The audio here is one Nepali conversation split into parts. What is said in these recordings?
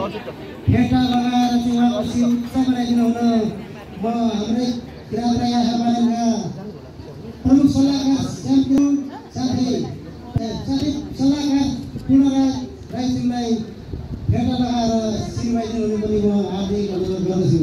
फेटा लगाएर चाहिँ उहाँको शिर उच्च बनाइदिनु हुन म हाम्रै ग्रामराया हमारेका प्रमुख सल्लाहकार श्यामपुर साथै सल्लाहकार पूर्णराज राईज्यूलाई फेटा लगाएर शिर बनाइदिनु हुन पनि म हार्दिक अनुरोध गर्दछु।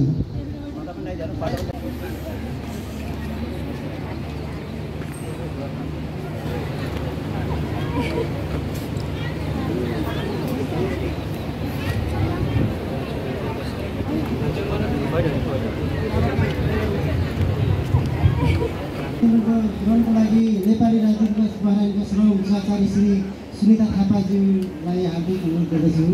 ग्रहणको लागि नेपाली राज्य विकास महारानीका श्रम सहकारी श्री सुनिता थापाज्यूलाई हार्दिक अनुरोध गर्दछु।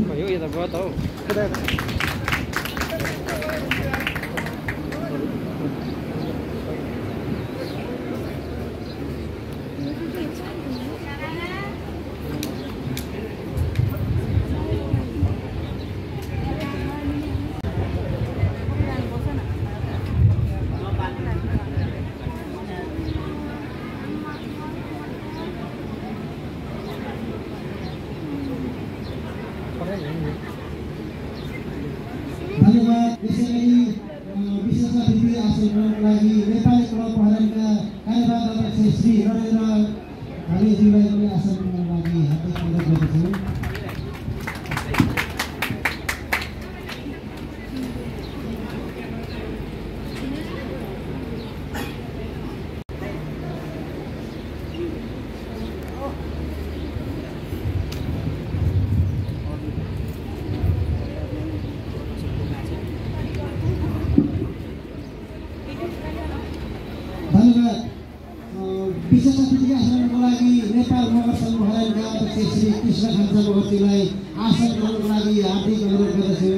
धन्यवाद। यसैगरी विशेष अतिथि आसन ग्रहणको लागि नेपाली क्लब महारानीका कार्यवाहक अध्यक्ष श्री नरेन्द्र भालेज्यूलाई पनि आसन ग्रहणको लागि हार्दिक अनुरोध गर्दछु। धन्यवाद। विशेष अतिथिका आसनको लागि नेपाल मगर सङ्घ महारानीका अध्यक्ष श्री कृष्ण खान्छ मगरज्यूलाई आसन ग्रहणको लागि हार्दिक अनुरोध गर्दछु।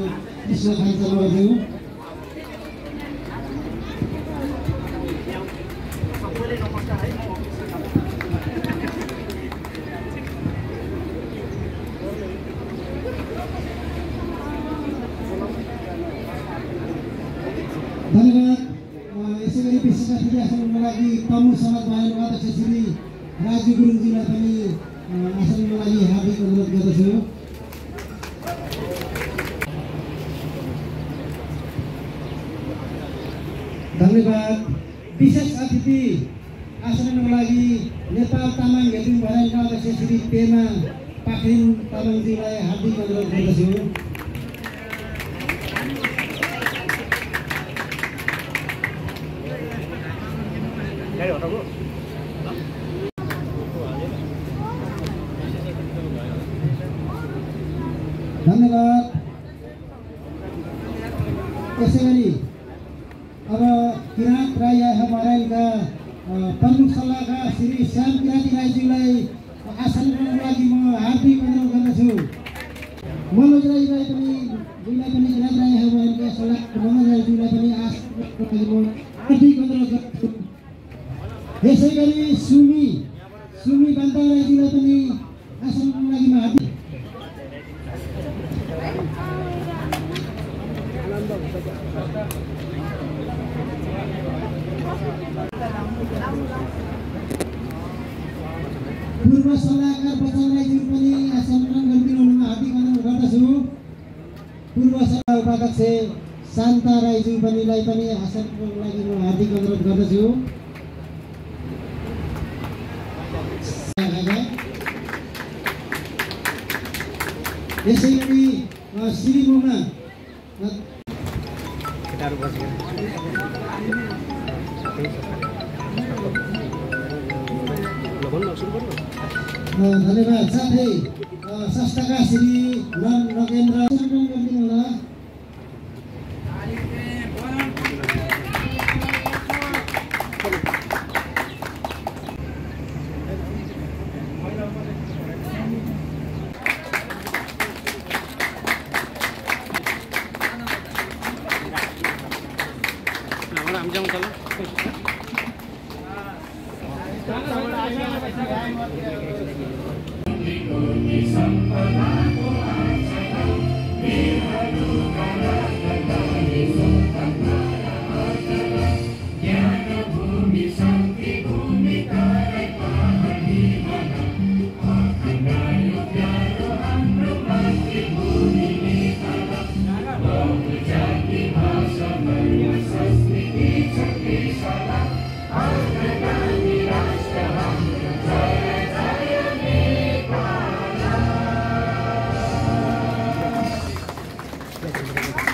कृष्ण खान्छ मगरज्यू। धन्यवाद। यसैगरी विशेष अतिथि आसनको लागि प्रमुख समाज महारानीका अध्यक्ष श्री राजु गुरुङज्यूलाई पनि आसनको लागि हार्दिक अनुरोध गर्दछु। धन्यवाद। विशेष अतिथि आसनको लागि नेपाल तामाङ घिमिरे महारानीका अध्यक्ष श्री पेमा पाखरिन तामाङज्यूलाई हार्दिक अनुरोध गर्दछु। धन्यवाद। यसैगरी अब किराँत राई महारानीका प्रमुख सल्लाहकार श्री श्याम किराँती राईज्यूलाई आसन ग्रहणको लागि म हार्दिक अनुरोध गर्दछु। मनोज राईलाई पनि किराँत राई महारानीका सल्लाहकार मनोज राईज्यूलाई पनि आसन ग्रहणको लागि म हार्दिक अनुरोध गर्दछु। यसैगरी सुमी बान्ता राईज्यूलाई पनि आसन ग्रहणको लागि म हार्दिक पूर्व सल्लाहकार बच्चन राईज्यू पनि आसन ग्रहण गरिदिनु हुनुमा हार्दिक अनुरोध गर्दछु। पूर्व सल्लाह उपाध्यक्ष शान्ता राईज्यू पनिलाई पनि आसन ग्रहणको लागि म हार्दिक अनुरोध गर्दछु। यसैगरी श्री मोमा धन्यवाद। साथै संस्थाका श्री नगेन्द्र गरिदिनु होला।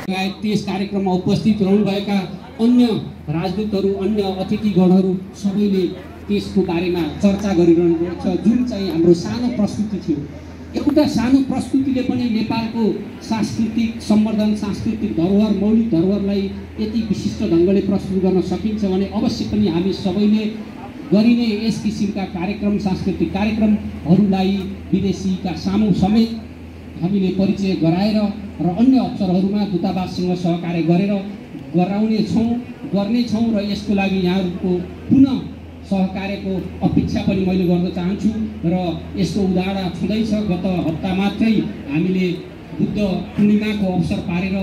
लगायत त्यस कार्यक्रममा उपस्थित रहनुभएका अन्य राजदूतहरू, अन्य अतिथिगणहरू सबैले त्यसको बारेमा चर्चा गरिरहनु भएको छ। जुन चाहिँ हाम्रो सानो प्रस्तुति थियो, एउटा सानो प्रस्तुतिले पनि नेपालको सांस्कृतिक सम्वर्धन, सांस्कृतिक धरोहर, मौलिक धरोहरलाई यति विशिष्ट ढङ्गले प्रस्तुत गर्न सकिन्छ भने अवश्य पनि हामी सबैले गरिने यस किसिमका कार्यक्रम, सांस्कृतिक कार्यक्रमहरूलाई विदेशीका सामु समेत हामीले परिचय गराएर र अन्य अवसरहरूमा दूतावाससँग सहकार्य गरेर गर्नेछौँ र यसको लागि यहाँहरूको पुनः सहकार्यको अपेक्षा पनि मैले गर्न चाहन्छु। र यसको उदाहरण छँदैछ, गत हप्ता मात्रै हामीले बुद्ध पूर्णिमाको अवसर पारेर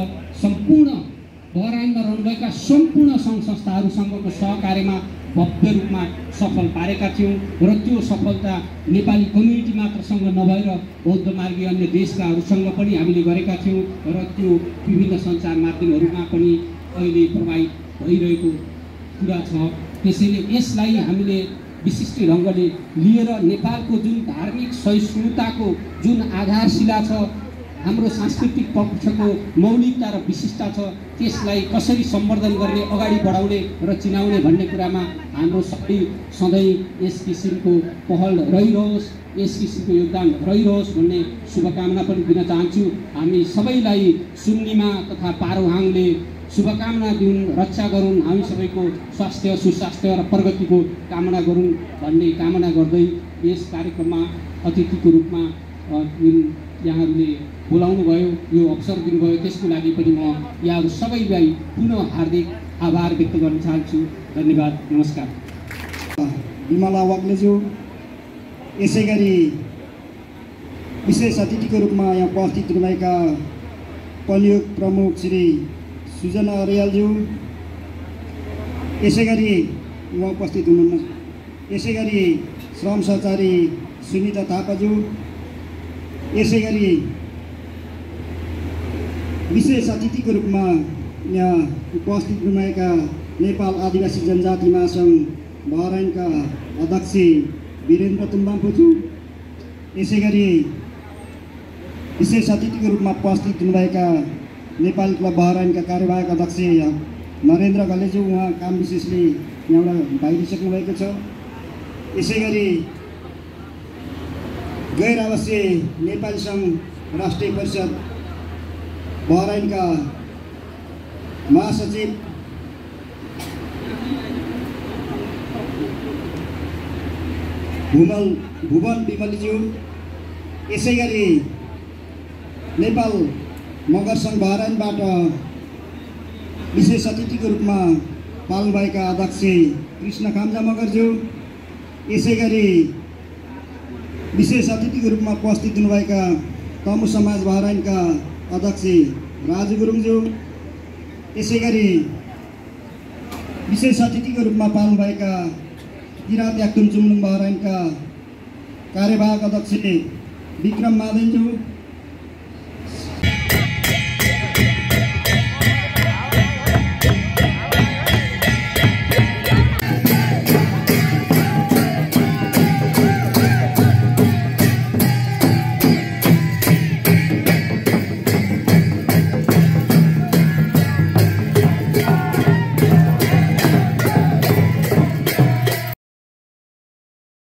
सम्पूर्ण बहराइनमा रहनुभएका सम्पूर्ण सङ्घ संस्थाहरूसँगको सहकार्यमा भव्य रूपमा सफल पारेका थियौँ र त्यो सफलता नेपाली कम्युनिटी मात्रसँग नभएर बौद्ध मार्गी अन्य देशकाहरूसँग पनि हामीले गरेका थियौँ र त्यो विभिन्न सञ्चार माध्यमहरूमा पनि अहिले प्रभावित भइरहेको कुरा छ। त्यसैले यसलाई हामीले विशिष्ट ढङ्गले लिएर नेपालको जुन धार्मिक सहिष्णुताको जुन आधारशिला छ, हाम्रो सांस्कृतिक पक्षको मौलिकता र विशिष्टता छ, त्यसलाई कसरी सम्वर्धन गर्ने, अगाडि बढाउने र चिनाउने भन्ने कुरामा हाम्रो सबै सधैँ यस किसिमको पहल रहिरहोस्, यस किसिमको योगदान रहिरहोस् भन्ने शुभकामना पनि दिन चाहन्छु। हामी सबैलाई सुन्निमा तथा पारोहाङले शुभकामना दिउन्, रक्षा गरून्, हामी सबैको स्वास्थ्य, सुस्वास्थ्य र प्रगतिको कामना गरून् भन्ने कामना गर्दै यस कार्यक्रममा अतिथिको रूपमा जुन यहाँहरूले बोलाउनु भयो, यो अवसर दिनुभयो, त्यसको लागि पनि म यहाँहरू सबैलाई पुनः हार्दिक आभार व्यक्त गर्न चाहन्छु। धन्यवाद, नमस्कार। विमला वाग्लेज्यू, यसै गरी विशेष अतिथिको रूपमा यहाँ उपस्थित हुनुभएका पनियुक्त प्रमुख श्री सुजना अर्यालज्यू, यसै गरी उहाँ उपस्थित हुनुहुन्न, यसै गरी श्रम सहचारी सुनिता थापाज्यू, यसै गरी विशेष अतिथिको रूपमा यहाँ उपस्थित हुनुभएका नेपाल आदिवासी जनजाति महासङ्घ बहराइनका अध्यक्ष वीरेन्द्र तुम्बाम्पोज्यू, यसै गरी विशेष अतिथिको रूपमा उपस्थित हुनुभएका नेपाल क्लब बहराइनका कार्यवाहक अध्यक्ष नरेन्द्र घलेज्यू, उहाँ काम विशेषले यहाँबाट बाहिरिसक्नु भएको छ। यसै गरी गैर आवासीय नेपाली सङ्घ राष्ट्रिय परिषद बहराइनका महासचिव भुवन विमलज्यू, यसै गरी नेपाल मगर सङ्घ बहराइनबाट विशेष अतिथिको रूपमा पाल्नुभएका अध्यक्ष कृष्ण खाम्जा मगरज्यू, यसै गरी विशेष अतिथिको रूपमा उपस्थित हुनुभएका तमु समाज बहराइनका अध्यक्ष राजु गुरुङज्यू, यसै गरी विशेष अतिथिको रूपमा पाल्नुभएका किराँत याक्तुम चुम्लुङ बहराइनका कार्यवाहक अध्यक्ष विक्रम मादेनज्यू,